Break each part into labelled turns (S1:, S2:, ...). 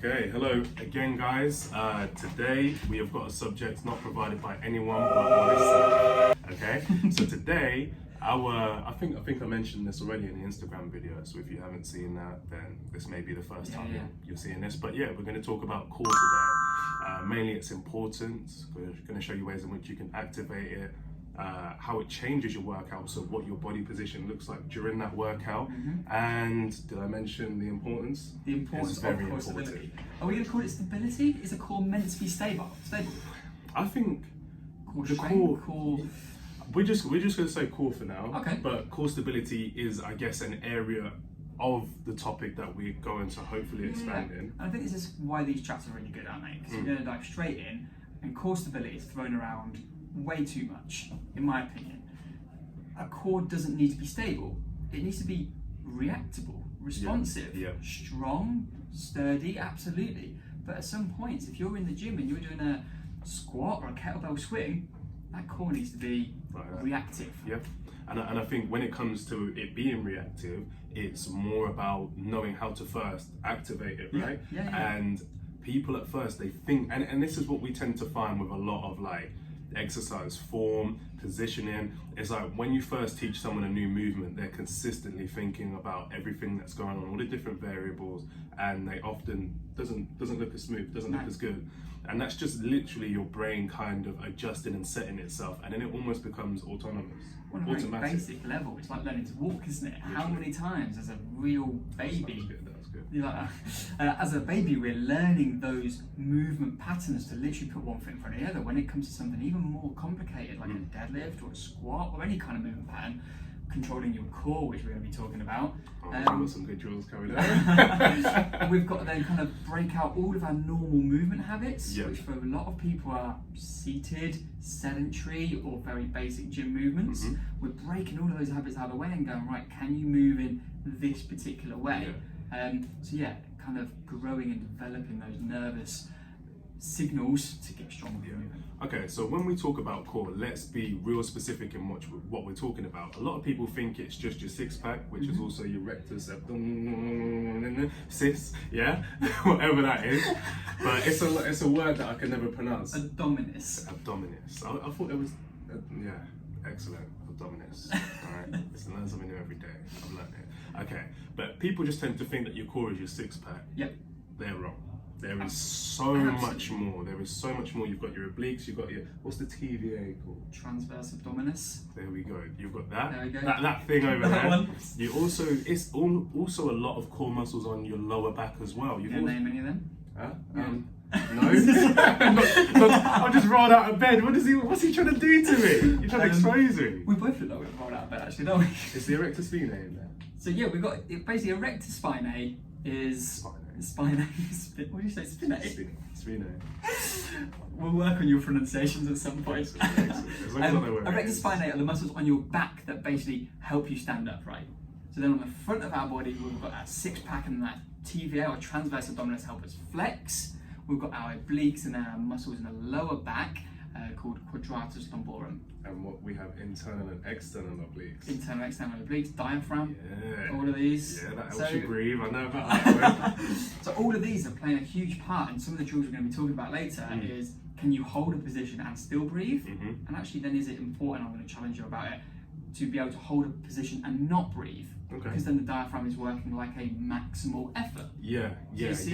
S1: Okay, hello again, guys. Today we have got a subject not provided by anyone but myself. Okay, so today I think I mentioned this already in the Instagram video. So if you haven't seen that, then this may be the first time you're seeing this. But yeah, we're going to talk about core today. Mainly its importance. We're going to show you ways in which you can activate it. How it changes your workout, so what your body position looks like during that workout. And did I mention the importance?
S2: The importance of core stability. Are we going to call it stability? Is the core meant to be stable?
S1: I think
S2: core
S1: the
S2: strength,
S1: core. We're just going to say core for now.
S2: Okay.
S1: But core stability is, I guess, an area of the topic that we're going to hopefully expand in.
S2: And I think this is why these chats are really good, aren't they? Because you're going to dive straight in, and core stability is thrown around way too much, in my opinion. A core doesn't need to be stable. It needs to be reactable, responsive, strong, sturdy, absolutely. But at some points, if you're in the gym and you're doing a squat or a kettlebell swing, that core needs to be reactive.
S1: Yeah. And I think when it comes to it being reactive, it's more about knowing how to first activate it, right? And people at first, they think, and this is what we tend to find with a lot of like exercise form, positioning, is like when you first teach someone a new movement, they're consistently thinking about everything that's going on, all the different variables, and they often doesn't look as smooth, doesn't look as good. And that's just literally your brain kind of adjusting and setting itself, and then it almost becomes autonomous.
S2: On a very basic level, it's like learning to walk, isn't it? Literally. How many times as a real baby,
S1: that's good.
S2: You're like, as a baby, we're learning those movement patterns to literally put one foot in front of the other. When it comes to something even more complicated, like a deadlift or a squat or any kind of movement pattern, controlling your core, which we're going to be talking about.
S1: We've got some good drills coming up.
S2: We've got to then kind of break out all of our normal movement habits, which for a lot of people are seated, sedentary, or very basic gym movements. We're breaking all of those habits out of the way and going, right, can you move in this particular way? Kind of growing and developing those nervous signals to get stronger movement.
S1: Okay, so when we talk about core, let's be real specific in what we're talking about. A lot of people think it's just your six-pack, which is also your rectus abdominis, whatever that is. But it's a word that I can never pronounce.
S2: Abdominis.
S1: I thought it was, excellent. Abdominis. All right, listen, learn something new every day. I've learned it. Okay, but people just tend to think that your core is your six-pack.
S2: Yep.
S1: They're wrong. There is so much more. There is so much more. You've got your obliques, you've got your, what's the TVA called?
S2: Transverse abdominis.
S1: There we go. You've got that.
S2: There we go.
S1: That thing over
S2: that
S1: there.
S2: One.
S1: You also, it's also a lot of core muscles on your lower back as well.
S2: You name any of them?
S1: No. I've just rolled out of bed. What's he trying to do to me? You're trying to expose me.
S2: We both look like we've rolled out of bed actually, don't we?
S1: Is the erector spinae in there?
S2: So yeah, we've got, basically erector spinae is... Spinae. What do you say? Spinae?
S1: Spinae.
S2: We'll work on your pronunciations at some point. Erector spinae are the muscles on your back that basically help you stand upright. So then on the front of our body, we've got our six-pack and that TVA or transverse abdominis help us flex. We've got our obliques and our muscles in the lower back called quadratus lumborum.
S1: And what we have internal and external obliques.
S2: Internal and external obliques, diaphragm, all of these.
S1: Yeah, that helps you breathe, I know about that.
S2: So all of these are playing a huge part, and some of the drills we're going to be talking about later is, can you hold a position and still breathe? And actually then is it important, I'm going to challenge you about it, to be able to hold a position and not breathe? Because then the diaphragm is working like a maximal effort. There's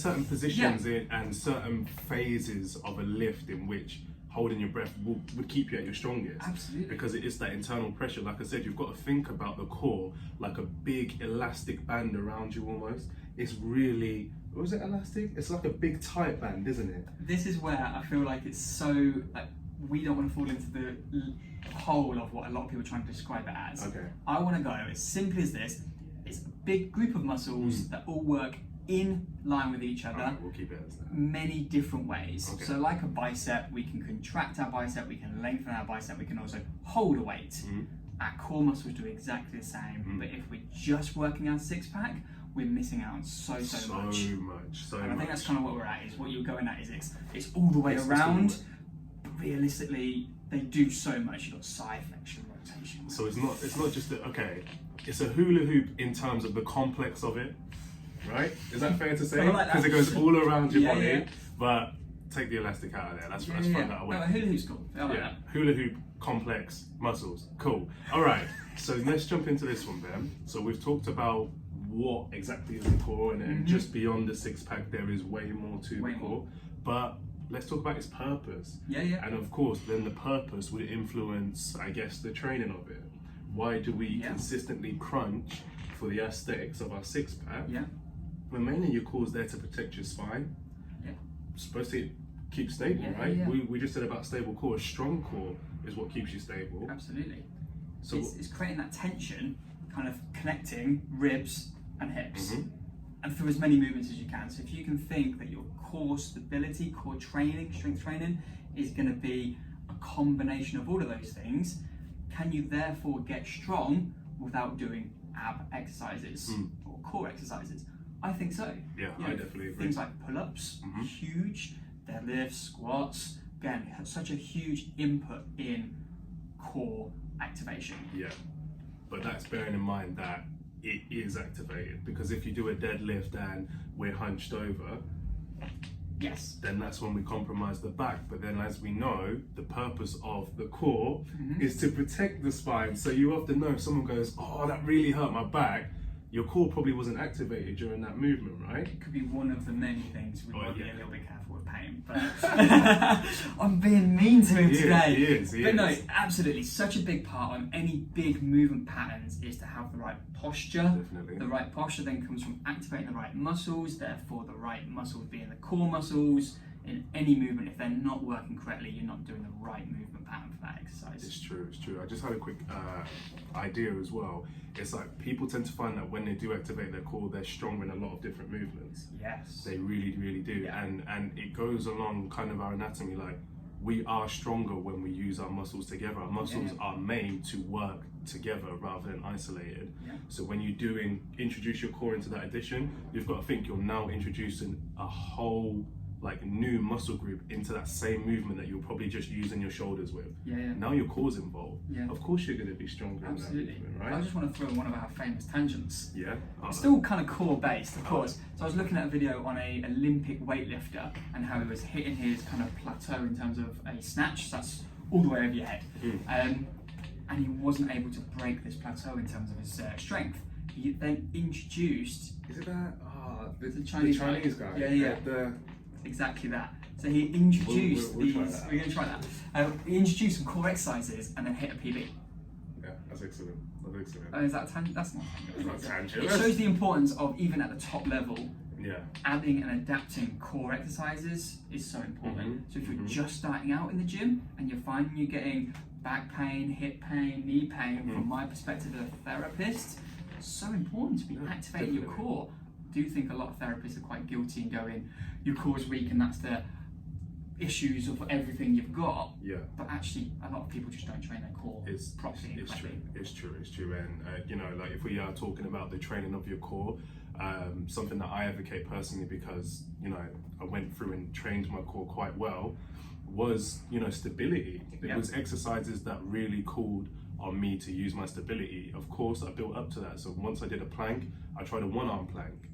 S2: certain positions and certain phases of a lift in which holding your breath would keep you at your strongest. Absolutely.
S1: Because it is that internal pressure. Like I said, you've got to think about the core like a big elastic band around you almost. It's really, was it elastic? It's like a big tight band, isn't it?
S2: This is where I feel like it's so, like, we don't want to fall into the hole of what a lot of people are trying to describe it as.
S1: Okay.
S2: I want to go as simply as this. It's a big group of muscles that all work in line with each other.
S1: Right, we'll keep it as that.
S2: Many different ways.
S1: Okay.
S2: So like a bicep, we can contract our bicep, we can lengthen our bicep, we can also hold a weight. Our core muscles do exactly the same, but if we're just working our six-pack, we're missing out on so much.
S1: And
S2: I think that's kind of what we're at, is what you're going at is it's all the way around, but realistically, they do so much. You've got side flexion, rotation.
S1: So it's not just it's a hula hoop in terms of the complex of it, right? Is that fair to say?
S2: I like that.
S1: Because it goes all around your
S2: Yeah,
S1: body,
S2: yeah.
S1: but take the elastic out of there. That's fun that away.
S2: No, hula hoop's cool. I like that.
S1: Hula hoop, complex muscles. Cool. All right. So let's jump into this one, Ben. So we've talked about what exactly is the core, and just beyond the six pack, there is way more to the core. But let's talk about its purpose.
S2: Yeah.
S1: And of course, then the purpose would influence, I guess, the training of it. Why do we consistently crunch for the aesthetics of our six pack?
S2: Yeah.
S1: Well, mainly your core's there to protect your spine.
S2: Yeah.
S1: Supposed to keep stable, right?
S2: Yeah.
S1: We just said about stable core. A strong core is what keeps you stable.
S2: Absolutely.
S1: So
S2: it's creating that tension, kind of connecting ribs and hips, and through as many movements as you can. So if you can think that your core stability, core training, strength training is going to be a combination of all of those things, can you therefore get strong without doing ab exercises or core exercises? I think so.
S1: Yeah, I definitely agree.
S2: Things like pull-ups, huge, deadlifts, squats, again, such a huge input in core activation.
S1: Yeah, but that's bearing in mind that it is activated, because if you do a deadlift and we're hunched over,
S2: yes,
S1: then that's when we compromise the back. But then, as we know, the purpose of the core is to protect the spine. So you often know if someone goes, "Oh, that really hurt my back," your core probably wasn't activated during that movement, right?
S2: It could be one of the many things we might be a little bit careful with pain, but I'm being mean to him today.
S1: He is.
S2: No, absolutely. Such a big part on any big movement patterns is to have the right posture.
S1: Definitely.
S2: The right posture then comes from activating the right muscles, therefore the right muscles being the core muscles. In any movement, if they're not working correctly, you're not doing the right movement pattern for that exercise.
S1: It's true. I just had a quick idea as well. It's like people tend to find that when they do activate their core, they're stronger in a lot of different movements.
S2: Yes.
S1: They really, really do.
S2: Yeah.
S1: And it goes along kind of our anatomy. Like, we are stronger when we use our muscles together. Our muscles are made to work together rather than isolated.
S2: Yeah.
S1: So when you introduce your core into that addition, you've got to think you're now introducing a whole new muscle group into that same movement that you're probably just using your shoulders with.
S2: Yeah.
S1: Now your core's involved.
S2: Yeah.
S1: Of course you're going to be stronger
S2: Absolutely.
S1: in that movement, right?
S2: I just want to throw in one of our famous tangents.
S1: Yeah.
S2: It's still kind of core based, of course. So I was looking at a video on a Olympic weightlifter and how he was hitting his kind of plateau in terms of a snatch. So that's all the way over your head. And he wasn't able to break this plateau in terms of his strength. He then introduced...
S1: Is it that?
S2: The Chinese
S1: guy?
S2: Yeah. Exactly that. So he introduced
S1: we'll
S2: these.
S1: try that.
S2: We're going to try that. He introduced some core exercises and then hit a PB.
S1: Yeah, that's excellent.
S2: Is that a tangent? That's not
S1: It's not tangent.
S2: It shows the importance of, even at the top level,
S1: Yeah.
S2: adding and adapting core exercises is so important. So if you're just starting out in the gym and you're finding you're getting back pain, hip pain, knee pain, from my perspective as a therapist, it's so important to be activating your core. I do think a lot of therapists are quite guilty in going, your core's weak and that's the issues of everything you've got.
S1: Yeah.
S2: But actually, a lot of people just don't train their core properly.
S1: It's true. And if we are talking about the training of your core, something that I advocate personally, because I went through and trained my core quite well, was stability. It was exercises that really called on me to use my stability. Of course, I built up to that. So once I did a plank, I tried a one-arm plank.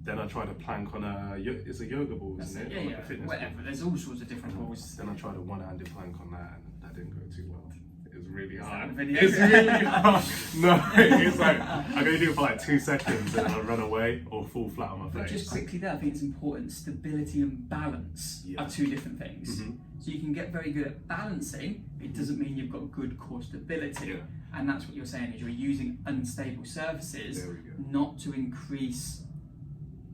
S1: Then I tried a plank on it's a yoga ball, isn't it?
S2: Yeah, whatever. There's all sorts of different balls.
S1: Then I tried a one-handed plank on that, and that didn't go too well. It was really hard.
S2: Video?
S1: It's really hard. No, it's like I'm gonna do it for like 2 seconds and then I run away or fall flat on my
S2: But
S1: face.
S2: just quickly there, I think it's important. Stability and balance are two different things. So you can get very good at balancing. It doesn't mean you've got good core stability.
S1: Yeah.
S2: And that's what you're saying, is you're using unstable surfaces not to increase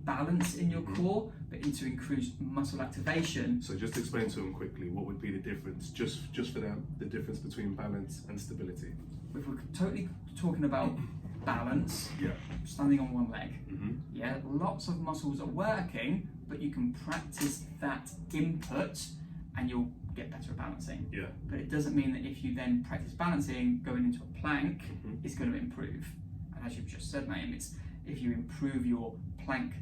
S2: balance in your core, but to increase muscle activation.
S1: So just explain to them quickly what would be the difference, just for them, the difference between balance and stability.
S2: If we're totally talking about balance, standing on one leg, lots of muscles are working, but you can practice that input and you'll get better at balancing.
S1: Yeah.
S2: But it doesn't mean that if you then practice balancing, going into a plank is going to improve. And as you've just said, Naim, it's if you improve your plank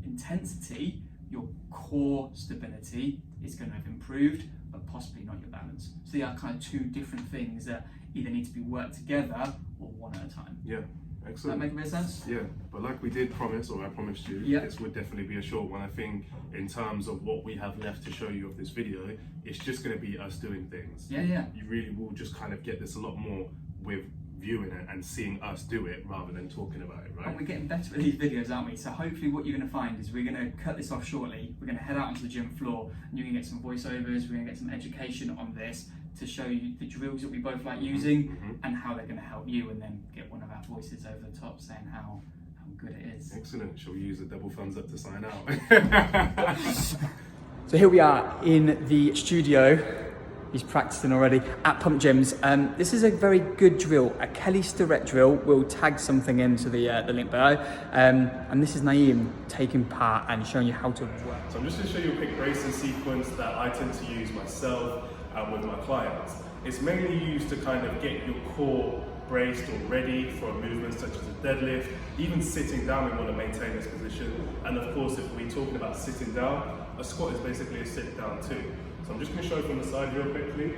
S2: intensity, your core stability is going to have improved, but possibly not your balance. So they are kind of two different things that either need to be worked together or one at a time.
S1: Yeah. Excellent.
S2: Does that make a bit of sense?
S1: Yeah, but like we did promise, or I promised you, this would definitely be a short one. I think in terms of what we have left to show you of this video, it's just going to be us doing things.
S2: Yeah, yeah.
S1: You really will just kind of get this a lot more with viewing it and seeing us do it rather than talking about it, right?
S2: And we're getting better at these videos, aren't we? So hopefully what you're going to find is we're going to cut this off shortly. We're going to head out onto the gym floor and you're going to get some voiceovers, we're going to get some education on this to show you the drills that we both like using and how they're going to help you, and then get one of our voices over the top saying how good it is.
S1: Excellent. Shall we use the double thumbs up to sign out?
S2: So here we are in the studio. He's practicing already at Pump Gyms. This is a very good drill, a Kelly Starrett drill. We'll tag something into the link below. And this is Naim taking part and showing you how to work.
S1: So I'm just going to show you a quick bracing sequence that I tend to use myself with my clients. It's mainly used to kind of get your core braced or ready for movements such as a deadlift. Even sitting down, we want to maintain this position. And of course, if we're talking about sitting down, a squat is basically a sit down too. So I'm just going to show you from the side real quickly.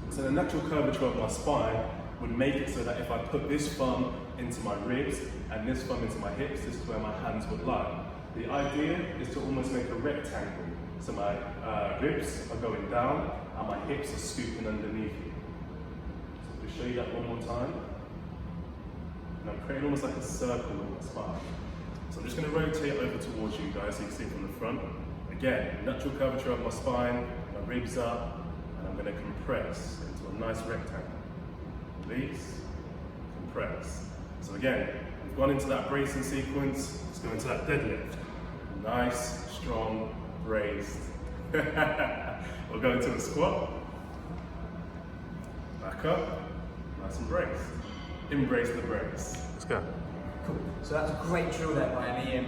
S1: So the natural curvature of my spine would make it so that if I put this thumb into my ribs and this thumb into my hips, this is where my hands would lie. The idea is to almost make a rectangle. So my ribs are going down and my hips are scooping underneath you. So to show you that one more time. And I'm creating almost like a circle with my spine. So I'm just going to rotate over towards you guys so you can see it from the front. Again, natural curvature of my spine, my ribs up, and I'm going to compress into a nice rectangle. Release, compress. So again, we've gone into that bracing sequence. Let's go into that deadlift. Nice, strong, braced. We'll go into the squat. Back up, nice and braced. Embrace the brace. Let's go.
S2: Cool. So that's a great drill there by Naim,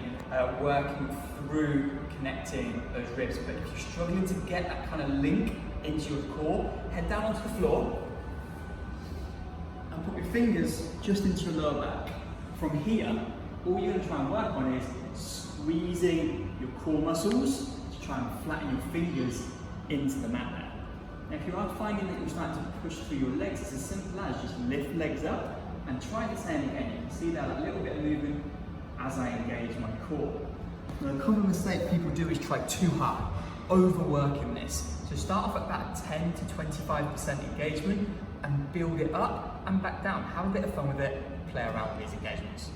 S2: working through connecting those ribs. But if you're struggling to get that kind of link into your core, head down onto the floor and put your fingers just into your lower back. From here, all you're going to try and work on is squeezing your core muscles to try and flatten your fingers into the mat there. Now, if you are finding that you're starting to push through your legs, it's as simple as just lift legs up and try the same again. You can see there that little bit of movement as I engage my core. Now, a common mistake people do is try too hard, overworking this. So start off at about 10 to 25% engagement and build it up and back down. Have a bit of fun with it, play around with these engagements.